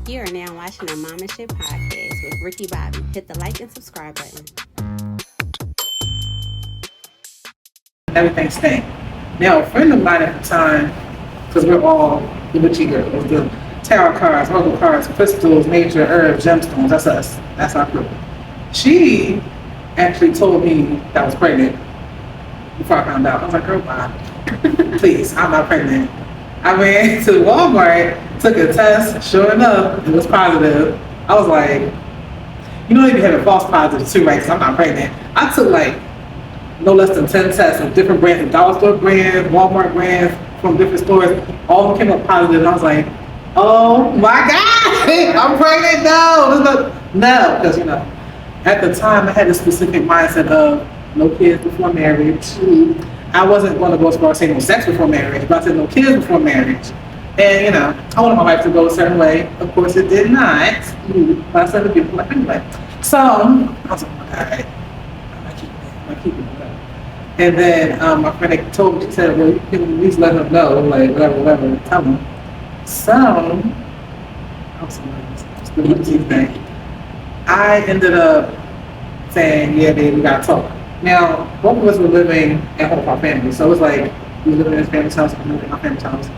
You are now watching the Mama Shit Podcast with Ricky Bobby. Hit the like and subscribe button. Everything stank. Now, a friend of mine at the time, because we're all the witchy girls, the tarot cards, oracle cards, crystals, nature, herbs, gemstones, that's us. That's our group. She actually told me that I was pregnant before I found out. I was like, girl, bye. Please, I'm not pregnant. I went to Walmart, took a test. Sure enough, it was positive. I was like, you know, you be having false positives too, right? Because I'm not pregnant. I took like no less than 10 tests of different brands, of dollar store brands, Walmart brands from different stores. All of them came up positive, and I was like, oh my God, I'm pregnant. No, because you know, at the time I had a specific mindset of no kids before marriage. I wasn't going to go as far as saying no sex before marriage, but I said no kids before marriage. And you know, I wanted my life to go a certain way. Of course, it did not. But I said to people like anyway. So I was like, oh my God, I'm keeping it up. And then my friend told me, she said, well, you can at least let them know, like whatever, tell them. So I was doing the thing. I ended up saying, yeah, babe, we gotta talk. Now, both of us were living at home with our family, so it was like we were living in his family's house, and living in our family's house.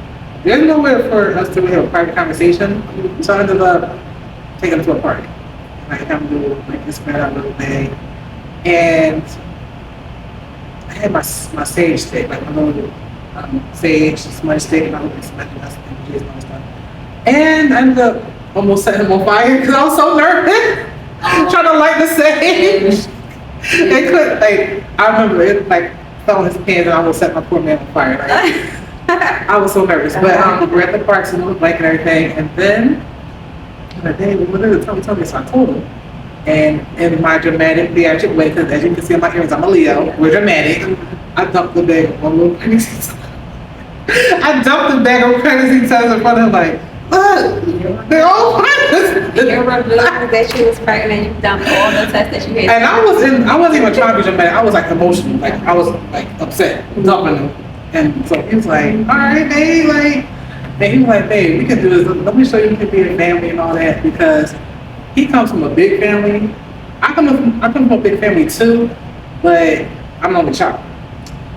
There's nowhere for us to really have a private conversation, so I ended up taking him to a park. Like having to do like this spread out little thing, and I had my sage stick, like my little sage smudge stick, and I was smudging dust and juice and all that stuff. And I ended up almost setting him on fire because I was so nervous, trying to light the sage. They couldn't, like, I remember it, like, fell in his pants and I almost set my poor man on fire. Like, I was so nervous. But we're at the park, so we looked like and everything. And then, the day, we went to the tummy, so I told him. And in my dramatic, theatric way, because as you can see in my earrings, I'm a Leo, we're dramatic. I dumped the bag of little pregnancy tests. I dumped the bag of pregnancy tests in front of him, like, look, they're all pregnant. You revealed that she was pregnant. You dumped all the tests that you had. And I wasn't even trying to be dramatic. I was like emotional, like I was like upset, dumping them. And so he was like, all right, babe, like, and he was like, babe, we can do this. Let me show you can be a family and all that, because he comes from a big family. I come from a big family too, but I'm only child.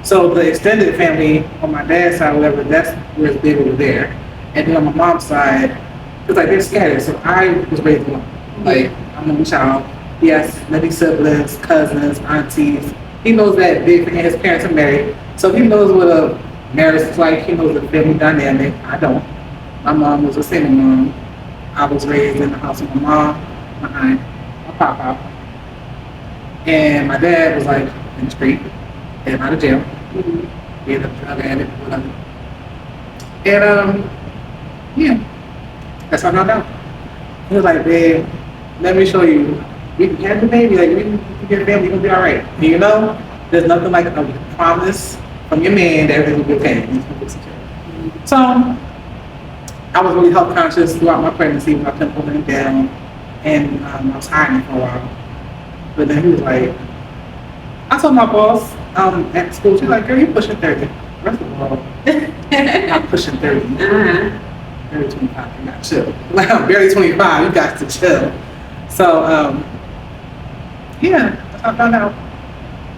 So the extended family on my dad's side, whatever, that's where it's big over there. And then on my mom's side, it's like they're scattered. So I was raised alone. Like, I'm only child. He has many siblings, cousins, aunties. He knows that big, and his parents are married. So he knows what a marriage is like. He knows the family dynamic. I don't. My mom was a single mom. I was raised in the house with my mom, behind my papa. And my dad was like in the street, and out of jail. He ended up drug addict, whatever. And yeah, that's how I found out. He was like, babe, let me show you. We can have the baby, like, we can get a family, you're gonna be all right. And you know, there's nothing like a promise from your man that everything will be okay. So, I was really health conscious throughout my pregnancy, but I couldn't hold him down, and I was hiding for a while. But then he was like, I told my boss at school, she's like, girl, you pushing 30. First of all, I'm pushing 30. Barely 25, you got to chill. Like, I'm barely 25, you got to chill. So, yeah, that's how I found out.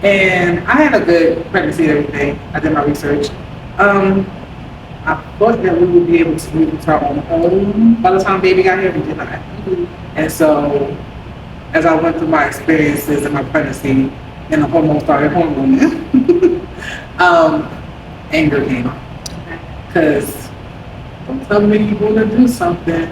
And I had a good pregnancy and everything. I did my research. I thought that we would be able to move into our own home by the time baby got here. We did not. And so, as I went through my experiences in my pregnancy, and the hormones started hormoning, anger came up. Because don't tell me you want to do something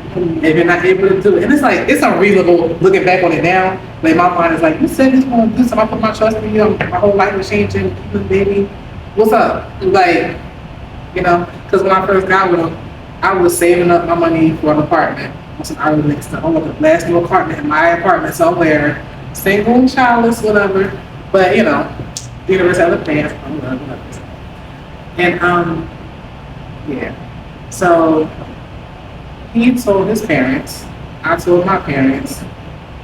if you're not able to do it. And it's like, it's unreasonable looking back on it now. Like, my mind is like, you said this want to do something. I put my trust in you. My whole life was changing. Keeping baby. What's up? Like, you know, because when I first got with him, I was saving up my money for an apartment. I was next to the last new apartment in my apartment somewhere. Single, childless, whatever. But, you know, the universe had a plan. And, yeah. So he told his parents, I told my parents,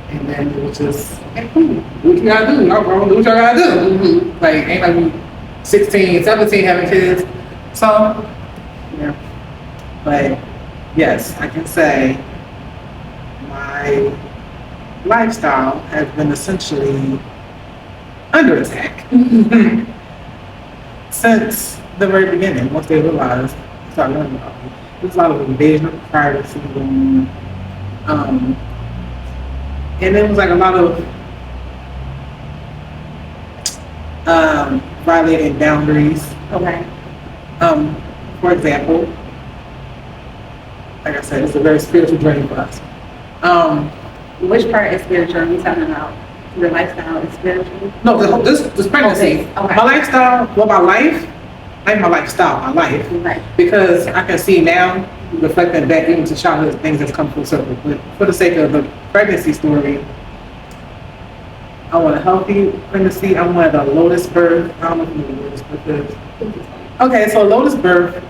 and then it was just, hey, cool, what you gotta do? I'm gonna do what y'all gotta do. Like, ain't like we 16, 17 having kids. So, yeah. But yes, I can say my lifestyle has been essentially under attack since the very beginning. Once they realized, started learning about me, there's a lot of invasion of privacy going on. And it was like a lot of violating boundaries. Okay. For example, like I said, it's a very spiritual journey for us. Which part is spiritual? Are you talking about your lifestyle is spiritual? No, this pregnancy, Okay. my lifestyle, well, my life, not my lifestyle, my life, Right. because I can see now, reflecting back even to childhood, things that's come full circle. But for the sake of the pregnancy story, I want a healthy pregnancy. I wanted a lotus birth. I don't know if you know what lotus birth is. Okay, so lotus birth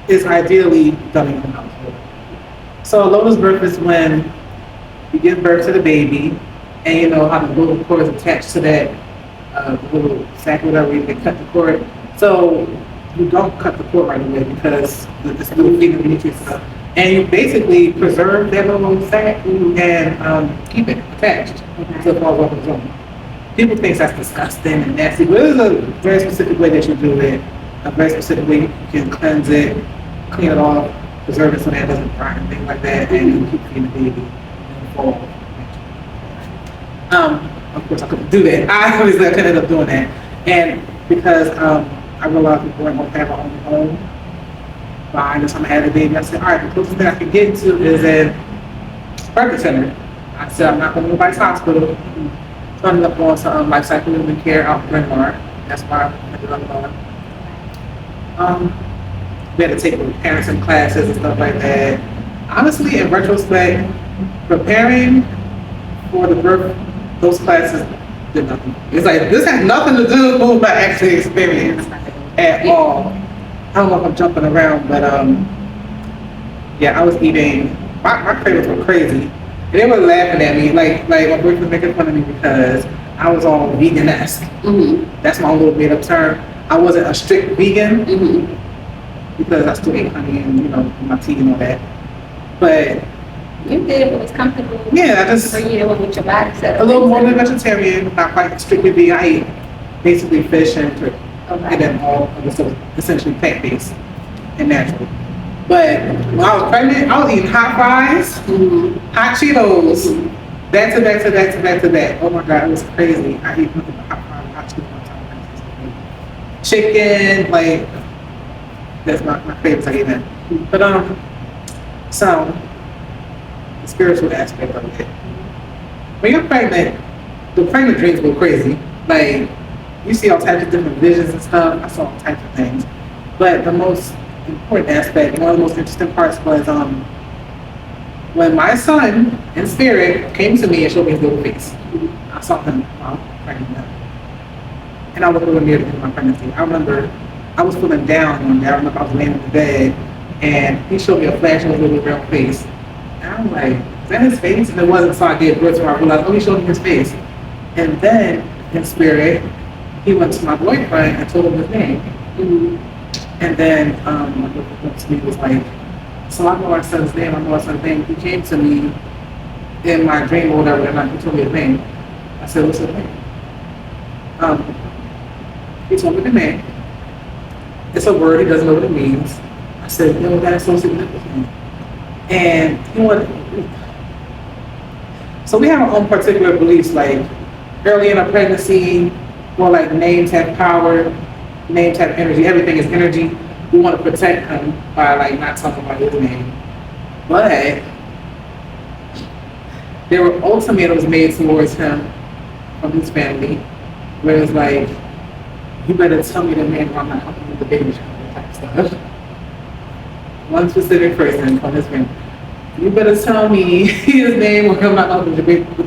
is ideally done in the household. So a lotus birth is when you give birth to the baby, and you know how the little cord is attached to that little sack, whatever, you can cut the cord. So you don't cut the cord right away because it's a little thing beneath your stuff. And you basically preserve that little sack and keep it attached until it falls off its own. People think that's disgusting and nasty, but there's a very specific way that you do it. A very specific way you can cleanse it, clean it off, preserve it so that it doesn't dry and things like that, and you keep feeding the baby in the fall. Of course, I couldn't do that. I obviously couldn't end up doing that, and because I realized we weren't going to have our own home by the time I had the baby, I said, all right, the closest thing I can get to is a birth center. I said, I'm not going to nobody's hospital. So I ended up going to life cycle living care out in Bryn Mawr. That's why I ended up going. We had to take parenting classes and stuff like that. Honestly, in retrospect, preparing for the birth, those classes did nothing. It's like, this has nothing to do with my actual experience at all. I don't know if I'm jumping around, but yeah, I was eating, my cravings were crazy. And they were laughing at me, like my boyfriend was making fun of me because I was all vegan-esque. Mm-hmm. That's my little made up term. I wasn't a strict vegan because I still ate honey and, you know, my tea and all that. But You did what was comfortable yeah, I just for you to with your body set. a little more than vegetarian, not quite strictly vegan. I ate basically fish and turkey. And then all of the stuff essentially plant-based and natural. But when I was pregnant, I was eating hot fries, hot Cheetos, back to back to back to back to back. Oh my God, it was crazy. I eat nothing but hot fries, hot Cheetos all the time. Chicken, like, that's my favorite, I eat that. But so, the spiritual aspect of it. When you're pregnant, the pregnant dreams go crazy. Like, you see all types of different visions and stuff. I saw all types of things. But the most important aspect, one of the most interesting parts was when my son in spirit came to me and showed me his little face. I saw him while pregnant now. And I was a little near to my pregnancy. I remember I was feeling down one day. I remember I was laying in the bed and he showed me a flash of his little round face. And I'm like, is that his face? And it wasn't, so I gave birth to him. I realized, oh, he showed me his face. And then in spirit, he went to my boyfriend and told him his name. And then my boyfriend went to me and was like, so I know our son's name, I know our son's name. He came to me in my dream or whatever, and he told me his name. I said, what's his name? He told me the name. It's a word, he doesn't know what it means. I said, yo, that's so significant. And he wanted, so we have our own particular beliefs, like early in a pregnancy, more like names have power, names have energy, everything is energy. We want to protect him by like not talking about his name. But there were ultimatums made towards him from his family, where it's like, you better tell me the name or I'm not helping with the baby shower type stuff. One specific person from his family. You better tell me his name or I'm not helping with the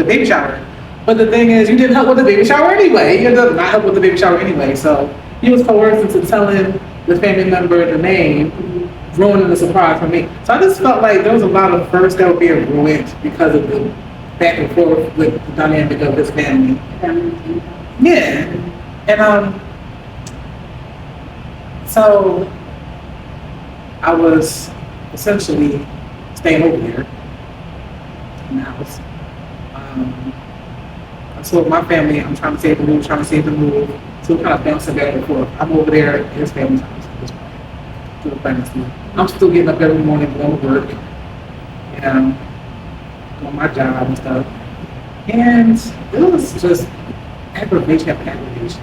baby shower. But the thing is, you didn't help with the baby shower anyway. You did not help with the baby shower anyway. So he was coerced into telling the family member the name, ruining the surprise for me. So I just felt like there was a lot of firsts that were being ruined because of the back and forth with the dynamic of his family. Yeah. And so I was essentially staying over here. in the house. So my family, I'm trying to save the move, So we're kind of bouncing back and forth. I'm over there at his family's house at this point, through the pregnancy. I'm still getting up every morning, going to work, and doing my job and stuff. And it was just aggravation after aggravation.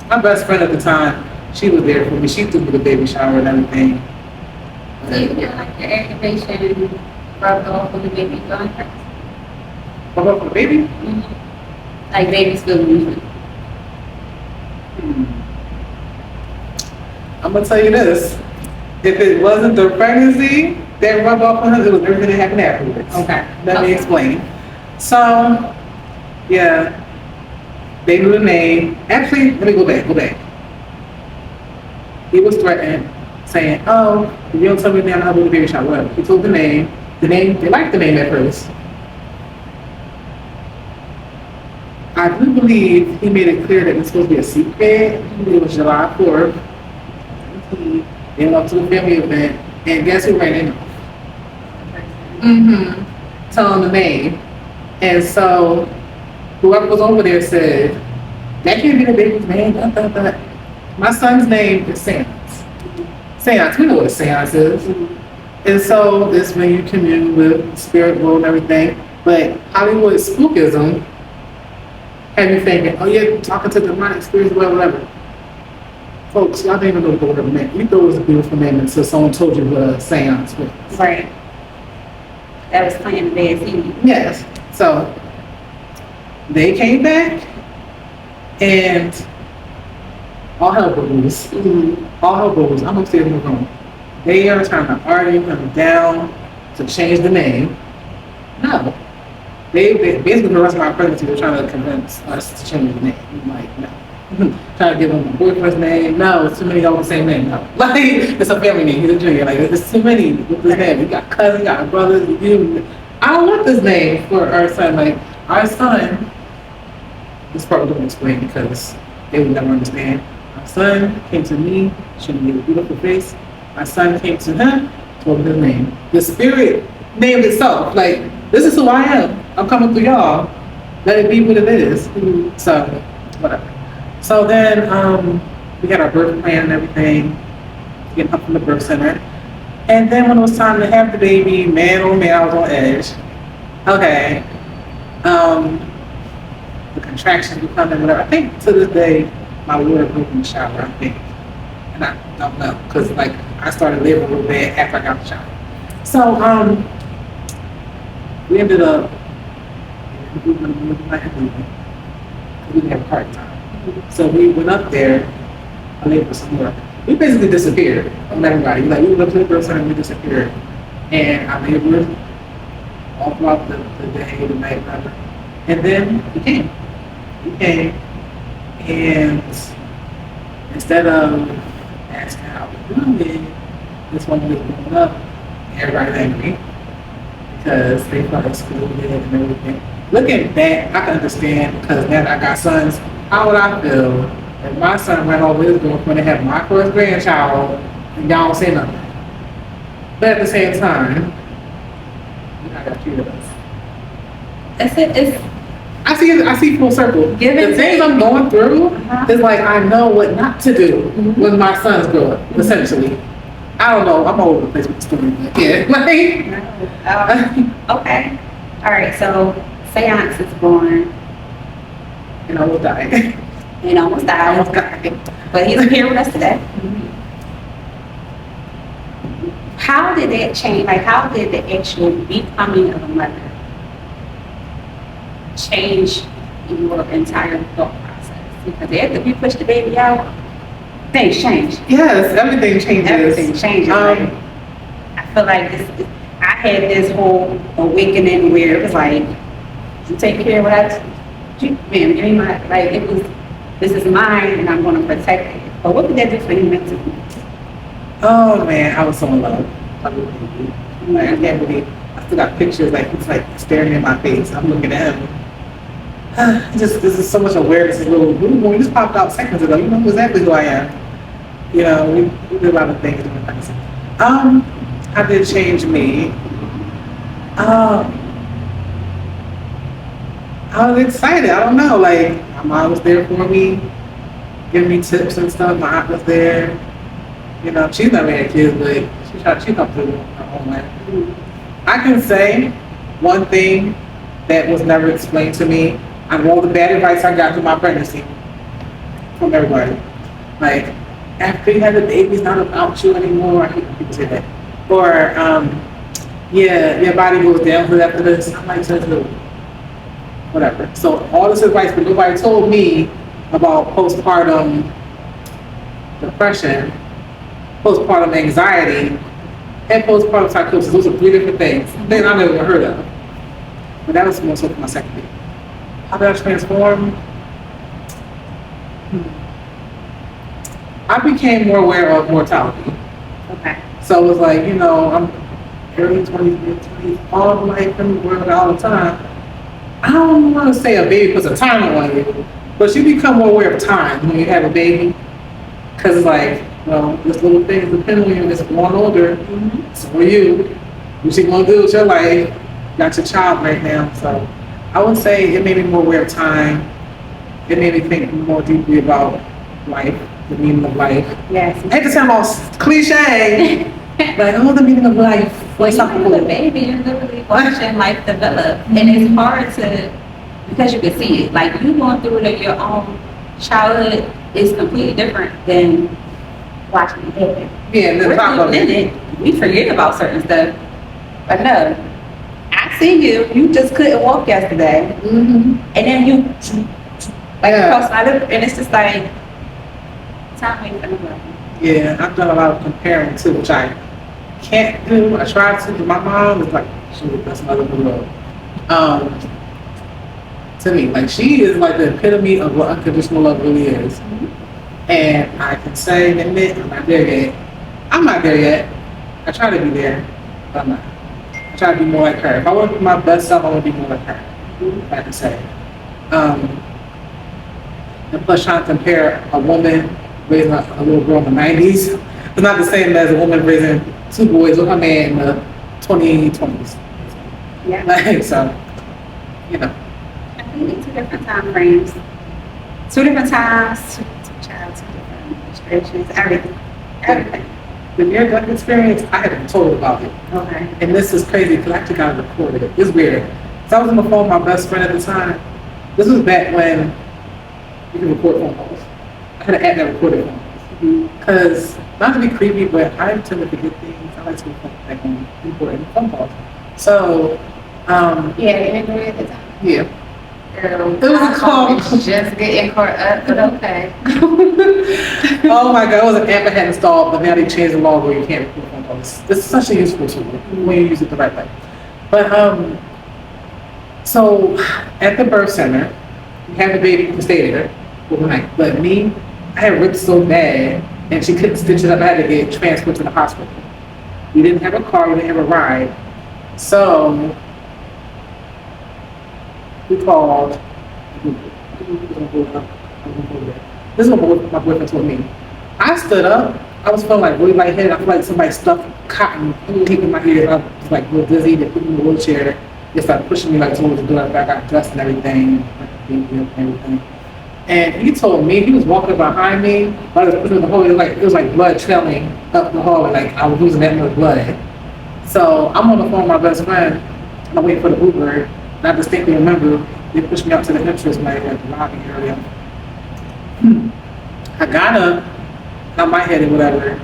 My best friend at the time, she was there for me. She took me to the baby shower and everything. Do you feel like the aggravation rubbed off on the baby going first? What about for the baby? Mm-hmm. Like babies feel movement. I'm gonna tell you this. If it wasn't the pregnancy that rubbed off on her, it was everything that happened afterwards. Okay. Let me explain. So, yeah, they knew the name. Actually, let me go back. He was threatened, saying, "Oh, if you don't tell me the name, I'll do the baby shower." Whatever. He told the name. They liked the name at first. I do believe he made it clear that it's supposed to be a secret. It was July 4th. They went up to the family event, and guess who ran in? Telling the name. And so, whoever was over there said, "That can't be the baby's name." My son's name is Seance. Seance, we know what a seance is. And so, this when you commune with the spirit world and everything. But Hollywood spookism have you thinking, "Oh yeah, talking to demonic spirits, whatever." Folks, y'all don't even know what the word meant. You thought it was a beautiful name until someone told you what a seance was. Right. That was playing the bad scene. Yes. So they came back and all hell broke loose. All hell broke loose. I'm upstairs in the room. They are trying to argue him down to change the name. No. They basically the rest of my pregnancy were trying to convince us to change the name. I'm like, no. Trying to give him my boyfriend's name. No, it's too many all the same name. No. Like, it's a family name. He's a junior. Like, it's too many with this name. We got cousins, we got brothers. I don't want this name for our son. Like, our son, this part we don't explain because they would never understand. Our son came to me, showed me a beautiful face. My son came to him, told him his name. The spirit named itself. Like, this is who I am. I'm coming through y'all. Let it be what it is. So, whatever. So then we got our birth plan and everything, getting up from the birth center. And then when it was time to have the baby, man, oh man, I was on edge. Okay. The contractions were coming, whatever. I think to this day, my water broke in the shower, I think. And I don't know, because like I started laboring real bad after I got the shower. So we ended up we didn't have a cart time. So we went up there, I labored some more. We basically disappeared from everybody. Like we went up to the birth center and we disappeared. And I labored all throughout the day, the night, whatever. And then we came. And instead of asking how we're doing it, this one was going up, everybody's angry because they felt excluded and everything. Looking back, I can understand because now that I got sons, how would I feel if my son ran over his girlfriend and had my first grandchild and y'all don't say nothing? But at the same time, you know, I got treated us. That's it. I see full circle. The things I'm going through is like I know what not to do when my sons grow up, essentially. I don't know, I'm all over the place with the story, but yeah. Okay. All right, so Seance is born. And I will die. And almost died. But he's here with us today. How did that change? Like, how did the actual becoming of a mother change your entire thought process? Because after you push the baby out, things change. Yes, everything changes. Everything changes. Right? I feel like I had this whole awakening where it was like, you take care of what give me my, like, it was, this is mine and I'm going to protect it. But what did that do for you mentally? Oh man, I was so in love. Like, I can't believe, I still got pictures, like, he's like staring in my face. I'm looking at him. This is so much awareness. This little when we just popped out seconds ago. You know exactly who I am. You know, we did a lot of things in the pregnancy. How did it change me? I was excited. I don't know. Like, my mom was there for me, giving me tips and stuff. My aunt was there. You know, she's never had kids, but she come through her own way. I can say one thing that was never explained to me. I know all the bad advice I got through my pregnancy from everybody. Like, after you have a baby, it's not about you anymore. I hate when people say that. Or, yeah, your body goes downhill after this. I'm like, whatever. So all this advice, but nobody told me about postpartum depression, postpartum anxiety, and postpartum psychosis. Those are three different things. Things I never heard of. But that was more so for my second baby. How did I transform? I became more aware of mortality. Okay. So it was like, you know, I'm early 20s, mid 20s, all the life in the world, all the time. I don't want to say a baby puts a time on you, but you become more aware of time when you have a baby. Because it's like, well, this little thing is depending on you, it's growing older. So for you, what you going to do with your life, you got your child right now. So I would say it made me more aware of time. It made me think more deeply about life, the meaning of life. Yes. I hate to sound all cliche, like, oh, the meaning of life. When you have a baby, you're literally watching life develop. And it's hard to, because you can see it. Like, you going through it in your own childhood is completely different than watching it happen. Yeah, and then We're top of living it. in it. We forget about certain stuff. But no, I see you. You just couldn't walk yesterday. And then you, like, cross my lip, and it's just like, time ain't gonna go. Yeah, I've done a lot of comparing too, which I can't do. I tried to, but my mom is like, she's the best mother in the world. To me, like, she is like the epitome of what unconditional love really is. And I can say and admit, I'm not there yet. I'm not there yet. I try to be there, but I'm not. I try to be more like her. If I want to be my best self, I want to be more like her. I can say. And plus, trying to compare a woman raising a little girl in the 90s is not the same as a woman raising two boys with a man in the 2020s. Yeah. Like, so, you know. I think two different time frames. Two different times, two child, two different illustrations, everything. The near-death experience, I had been told about it. Okay. And this is crazy because I actually got it recorded. It's weird. So I was on the phone with my best friend at the time. This was back when you could record phone calls. I had an app that recorded phone calls. Because, not to be creepy, but I tend to forget things. I like to reflect on important phone calls. So, Yeah, Android at the time. yeah. Girl, It was a call. Just getting caught up, but okay. Oh my God, it was an app I had installed, but now they changed the law where you can't record phone calls. It's such a useful tool when you use it the right way. But, so at the birth center, you have the baby, you can stay there overnight. But me, I had ripped so bad, and she couldn't stitch it up. I had to get transferred to the hospital. We didn't have a car, we didn't have a ride. So we called. This is what my boyfriend told me. I stood up. I was feeling like really lightheaded. I feel like somebody stuffed cotton tape in my ear. I was like real dizzy. They put me in a wheelchair. They started pushing me like towards the door. I got dressed and everything. And he told me, he was walking behind me, but I was pushing in the hallway. It was like blood trailing up the hallway. Like I was losing that much blood. So I'm on the phone with my best friend, and I'm waiting for the Uber. And I distinctly remember they pushed me out to the entrance when I at the lobby area. I got up, got my head and whatever,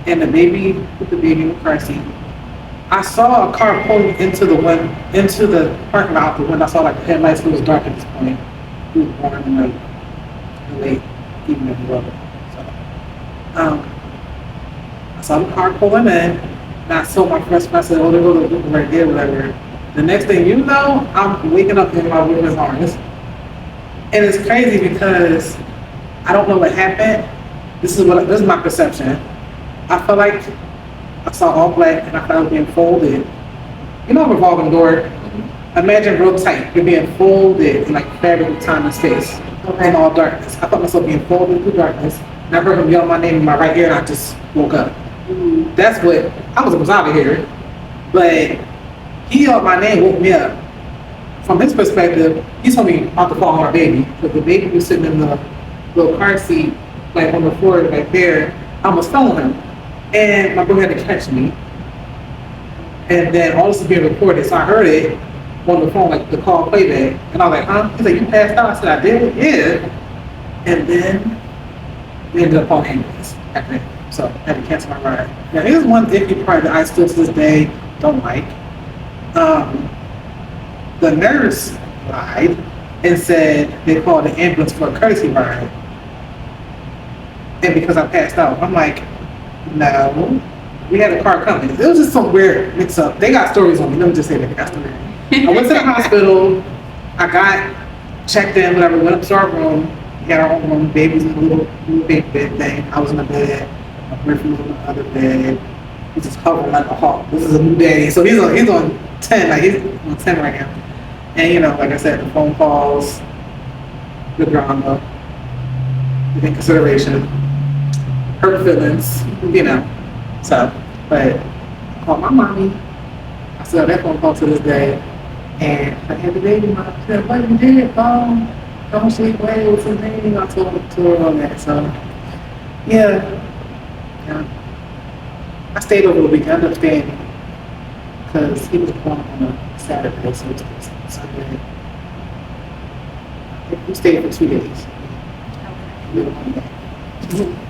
and the baby with the baby in the car seat. I saw a car pulling into the parking lot out the window. I saw like the headlights. It was dark at this point. He was born in like the late evening or whatever. So, I saw the car pulling in, and I saw my first friend. I said, "Oh, they're going to look right there, whatever." The next thing you know, I'm waking up in my woman's arms, and it's crazy because I don't know what happened. This is my perception. I felt like I saw all black, and I felt I was being folded. You know, a revolving door. Imagine real tight. You're being folded in like fabric of time and space, in all darkness. I thought myself being folded through darkness, and I heard him yell my name in my right ear, and I just woke up. That's what I was out of here, but he yelled my name, woke me up. from his perspective, he told me not to fall on our baby. Because the baby was sitting in the little car seat, like on the floor, like there. I almost fell on him. And my brother had to catch me. And then all this is being recorded. So I heard it on the phone, like the call playback. And I was like, huh? He's like, you passed out? I said, I did? Yeah. And then we ended up on ambulance after that. So I had to cancel my ride. Now here's one iffy part that I still to this day don't like. The nurse lied and said they called the ambulance for a courtesy ride. And because I passed out, I'm like, no, we had a car coming. It was just some weird mix up. They got stories on me. Let me just say that. They got stories. I went to the hospital. I got checked in, whatever, went up to our room. We had our own room. Baby's in a little big bed thing. I was in the bed. My boyfriend was on the other bed. He's just hovering like a hawk. This is a new day. So he's on 10. Like he's on 10 right now. And you know, like I said, the phone calls, the drama, the inconsideration, hurt feelings, you know. So, but I called my mommy. I still have that phone call to this day. And I had the baby, mom. She said, what you did, phone? Don't sleep well, what's his name? I told her all that. So, yeah. I stayed over the weekend. I ended up staying because he was born on a Saturday, so it was Sunday. We stayed for 2 days. We were on that.